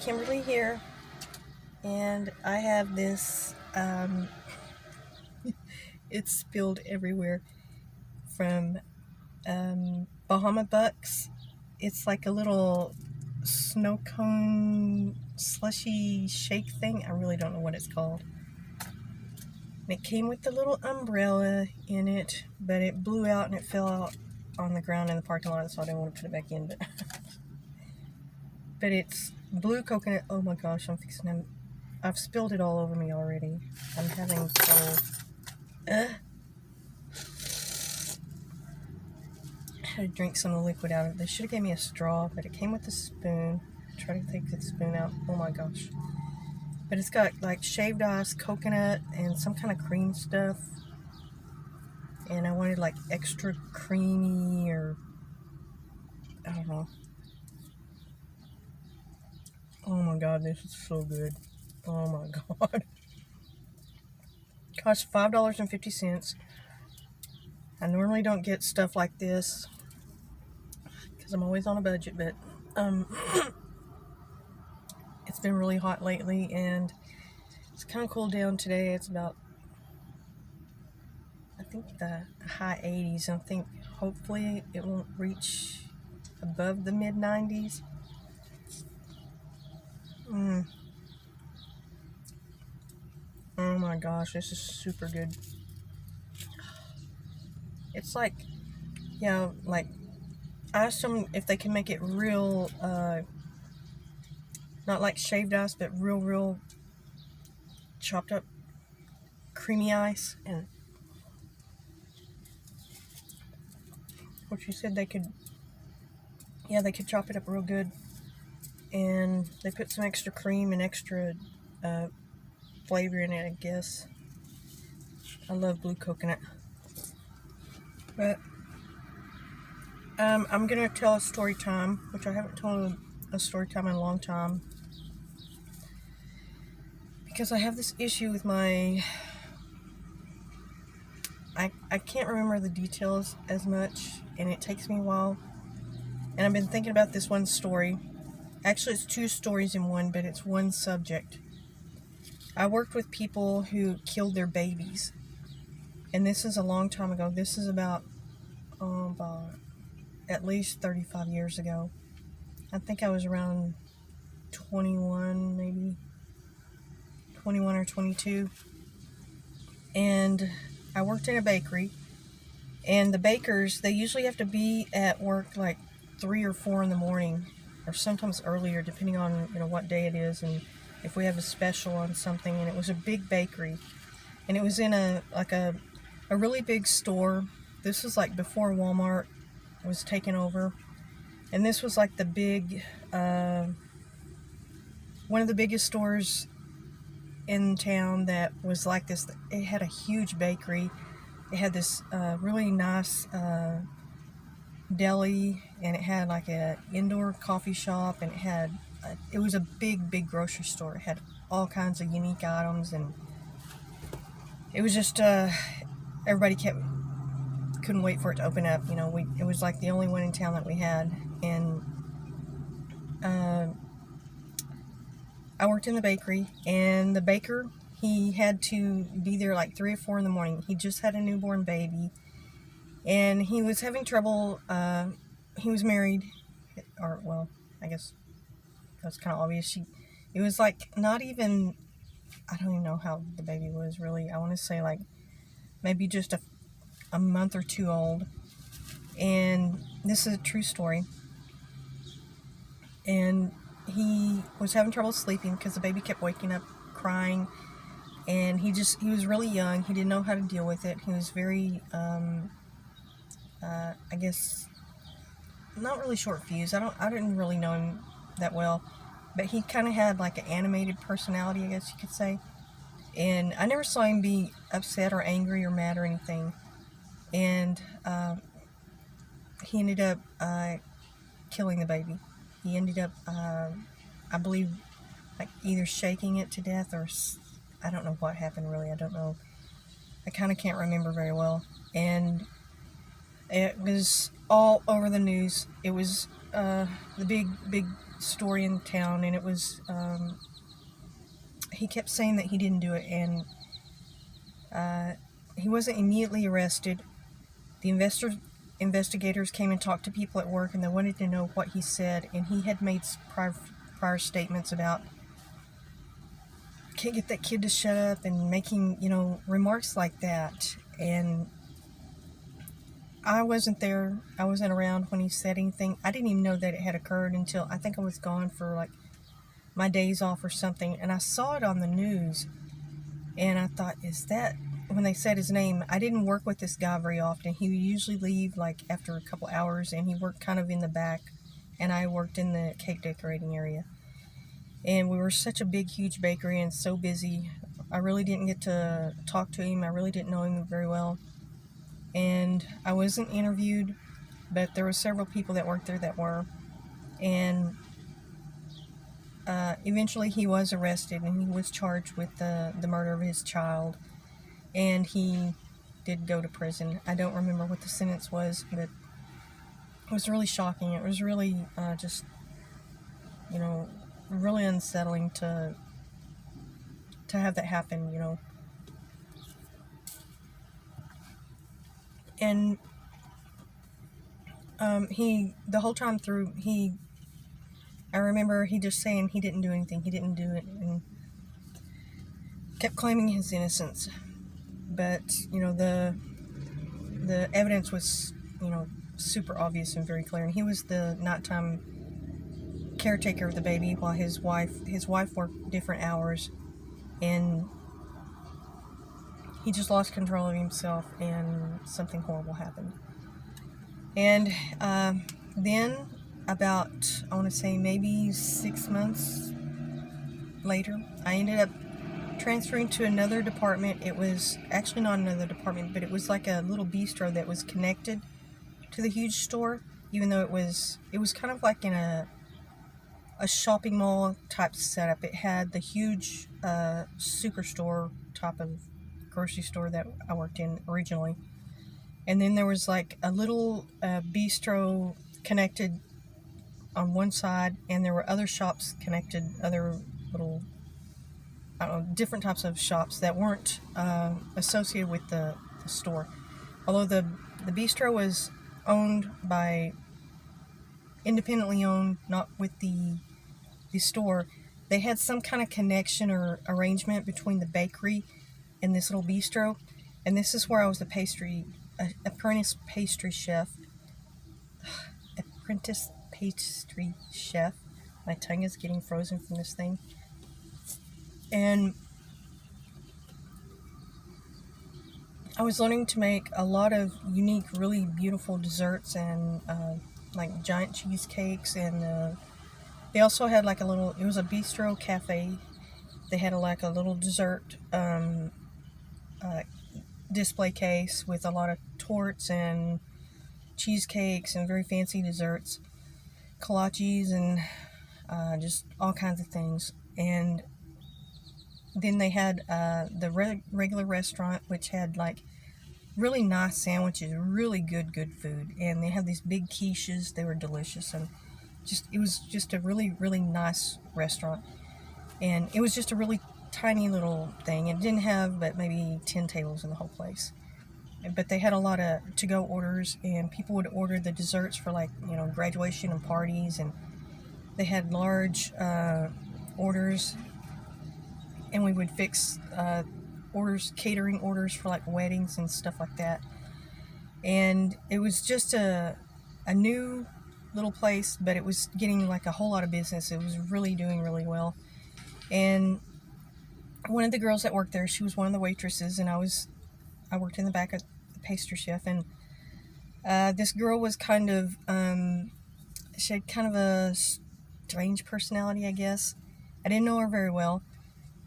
Kimberly here, and I have this, it's spilled everywhere from Bahama Bucks. It's like a little snow cone slushy shake thing. I really don't know what it's called. And it came with the little umbrella in it, but it blew out and it fell out on the ground in the parking lot, so I didn't want to put it back in. But it's blue coconut. Oh my gosh, I've spilled it all over me already. I'm having trouble. I had to drink some of the liquid out of it. They should have gave me a straw, but it came with a spoon. Try to take the spoon out. Oh my gosh. But it's got like shaved ice, coconut, and some kind of cream stuff. And I wanted like extra creamy, or I don't know. Oh my god, this is so good. Oh my god. Cost $5.50. I normally don't get stuff like this because I'm always on a budget, but it's been really hot lately and it's kind of cooled down today. It's about, I think, the high 80s. I think hopefully it won't reach above the mid 90s. Oh my gosh, this is super good. It's like, like, I asked them if they can make it real, not like shaved ice, but real chopped up creamy ice. And what she said they could chop it up real good. And they put some extra cream and extra flavor in it, I guess. I love blue coconut. But I'm gonna tell a story time, which I haven't told a story time in a long time, because I have this issue with my, I can't remember the details as much, and it takes me a while. And I've been thinking about this one story. Actually, it's two stories in one, but it's one subject. I worked with people who killed their babies, and this is a long time ago. This is about at least 35 years ago. I think I was around 21, maybe 21 or 22. And I worked in a bakery, and the bakers, they usually have to be at work like 3 or 4 in the morning, or sometimes earlier, depending on what day it is and if we have a special on something. And it was a big bakery, and it was in a really big store. This was like before Walmart was taken over, and this was like the big one of the biggest stores in town that was like this. It had a huge bakery. It had this really nice deli, and it had like a indoor coffee shop, and it was a big grocery store. It had all kinds of unique items, and it was just everybody couldn't wait for it to open up. It was like the only one in town that we had. And I worked in the bakery, and the baker, he had to be there like 3 or 4 in the morning. He just had a newborn baby, and he was having trouble. He was married, or, well, I guess that's kind of obvious. It was like not even, I don't even know how the baby was really. I want to say like maybe just a month or 2 old. And this is a true story. And he was having trouble sleeping because the baby kept waking up crying. And he was really young. He didn't know how to deal with it. He was very, I guess, not really short fused. I didn't really know him that well, but he kind of had like an animated personality, I guess you could say. And I never saw him be upset or angry or mad or anything. And he ended up killing the baby. He ended up, I believe, like either shaking it to death, or I don't know what happened really. I don't know. I kind of can't remember very well. And it was all over the news. It was the big story in town, and it was, he kept saying that he didn't do it, and he wasn't immediately arrested. The investigators came and talked to people at work, and they wanted to know what he said, and he had made prior statements about, can't get that kid to shut up, and making, remarks like that. And I wasn't there. I wasn't around when he said anything. I didn't even know that it had occurred until I think I was gone for like my days off or something, and I saw it on the news, and I thought, is that, when they said his name, I didn't work with this guy very often. He would usually leave like after a couple hours, and he worked kind of in the back, and I worked in the cake decorating area. And we were such a big, huge bakery and so busy. I really didn't get to talk to him. I really didn't know him very well. And I wasn't interviewed, but there were several people that worked there that were. And eventually he was arrested, and he was charged with the murder of his child. And he did go to prison. I don't remember what the sentence was, but it was really shocking. It was really just, really unsettling to have that happen, And the whole time through, I remember he just saying he didn't do anything, he didn't do it, and kept claiming his innocence. But, the evidence was, super obvious and very clear. And he was the nighttime caretaker of the baby while his wife worked different hours, and he just lost control of himself, and something horrible happened. And then about, I want to say maybe 6 months later, I ended up transferring to another department. It was actually not another department, but it was like a little bistro that was connected to the huge store, even though it was kind of like in a shopping mall type setup. It had the huge superstore type of grocery store that I worked in originally, and then there was like a little bistro connected on one side, and there were other shops connected, other little, I don't know, different types of shops that weren't associated with the store. Although the bistro was independently owned, not with the store, they had some kind of connection or arrangement between the bakery and this little bistro. And this is where I was apprentice pastry chef. Apprentice pastry chef. My tongue is getting frozen from this thing. And I was learning to make a lot of unique, really beautiful desserts, and like giant cheesecakes, and they also had like it was a bistro cafe. They had like a little dessert display case with a lot of torts and cheesecakes and very fancy desserts, kolaches, and just all kinds of things. And then they had the regular restaurant, which had like really nice sandwiches, really good food. And they had these big quiches. They were delicious, and it was just a really, really nice restaurant. And it was just a really tiny little thing. It didn't have but maybe 10 tables in the whole place. But they had a lot of to-go orders, and people would order the desserts for like, graduation and parties, and they had large orders, and we would fix catering orders for like weddings and stuff like that. And it was just a new little place, but it was getting like a whole lot of business. It was really doing really well. And one of the girls that worked there, she was one of the waitresses, and I worked in the back of the pastry chef. And this girl was kind of she had kind of a strange personality, I guess. I didn't know her very well,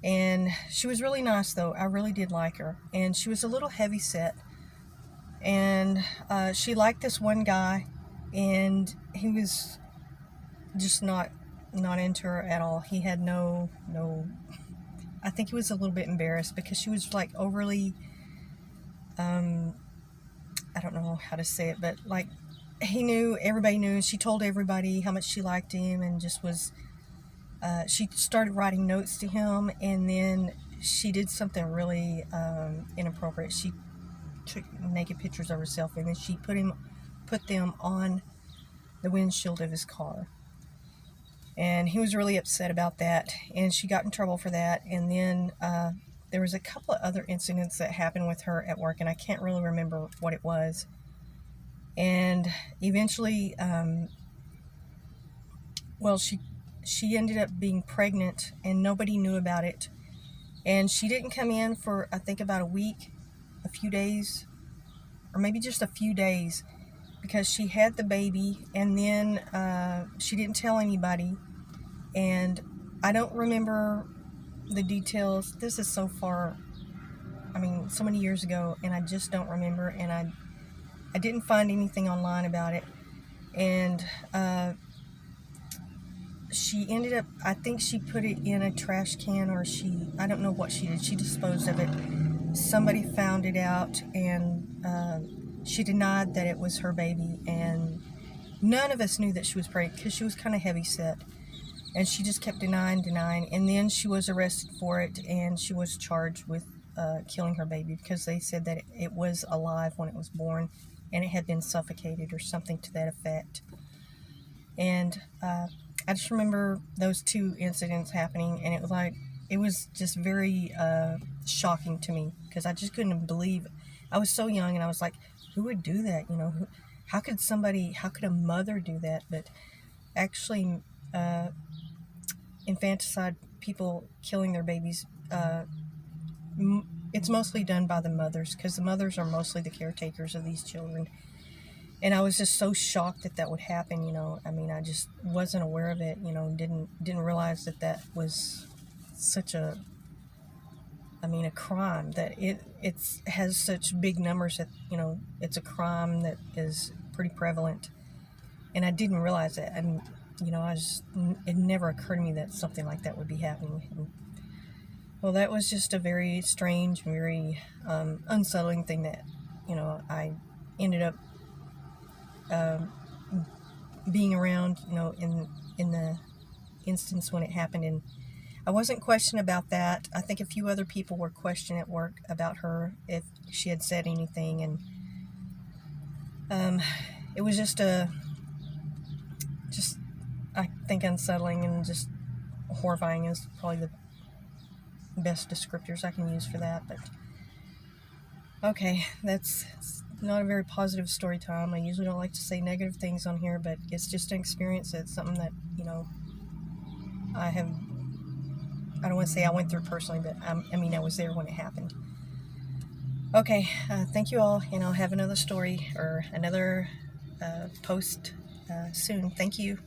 and she was really nice though. I really did like her, and she was a little heavy set, and she liked this one guy, and he was just not into her at all. He had no I think he was a little bit embarrassed because she was like overly I don't know how to say it, but like he knew, everybody knew, and she told everybody how much she liked him, and just was, she started writing notes to him, and then she did something really inappropriate. She took naked pictures of herself, and then she put them on the windshield of his car. And he was really upset about that, and she got in trouble for that. And then there was a couple of other incidents that happened with her at work, and I can't really remember what it was. And eventually, well, she ended up being pregnant, and nobody knew about it. And she didn't come in for, I think, about a week, a few days, or maybe just a few days, because she had the baby, and then she didn't tell anybody. And I don't remember the details. This is so far, I mean, so many years ago, and I just don't remember. And I didn't find anything online about it. And she ended up, I think she put it in a trash can, or I don't know what she did. She disposed of it. Somebody found it out, and she denied that it was her baby. And none of us knew that she was pregnant, because she was kind of heavy set. And she just kept denying. And then she was arrested for it, and she was charged with killing her baby, because they said that it was alive when it was born, and it had been suffocated or something to that effect. And I just remember those two incidents happening, and it was just very shocking to me, because I just couldn't believe. I was so young, and I was like, who would do that? You know, how could a mother do that? But actually, infanticide, people killing their babies, it's mostly done by the mothers, because the mothers are mostly the caretakers of these children. And I was just so shocked that would happen, you know. I mean, I just wasn't aware of it, you know, didn't realize that was such a crime, that it has such big numbers, that, you know, it's a crime that is pretty prevalent. And I didn't realize that. And, you know, it never occurred to me that something like that would be happening. And, well, that was just a very strange, very unsettling thing that, you know, I ended up being around, you know, in the instance when it happened. And I wasn't questioned about that. I think a few other people were questioned at work about her, if she had said anything. And it was just I think unsettling, and just horrifying is probably the best descriptors I can use for that. But okay, that's not a very positive story time. I usually don't like to say negative things on here, but it's just an experience. It's something that, you know, I don't want to say I went through personally, but I was there when it happened. Okay, thank you all, and I'll have another story or another post soon. Thank you.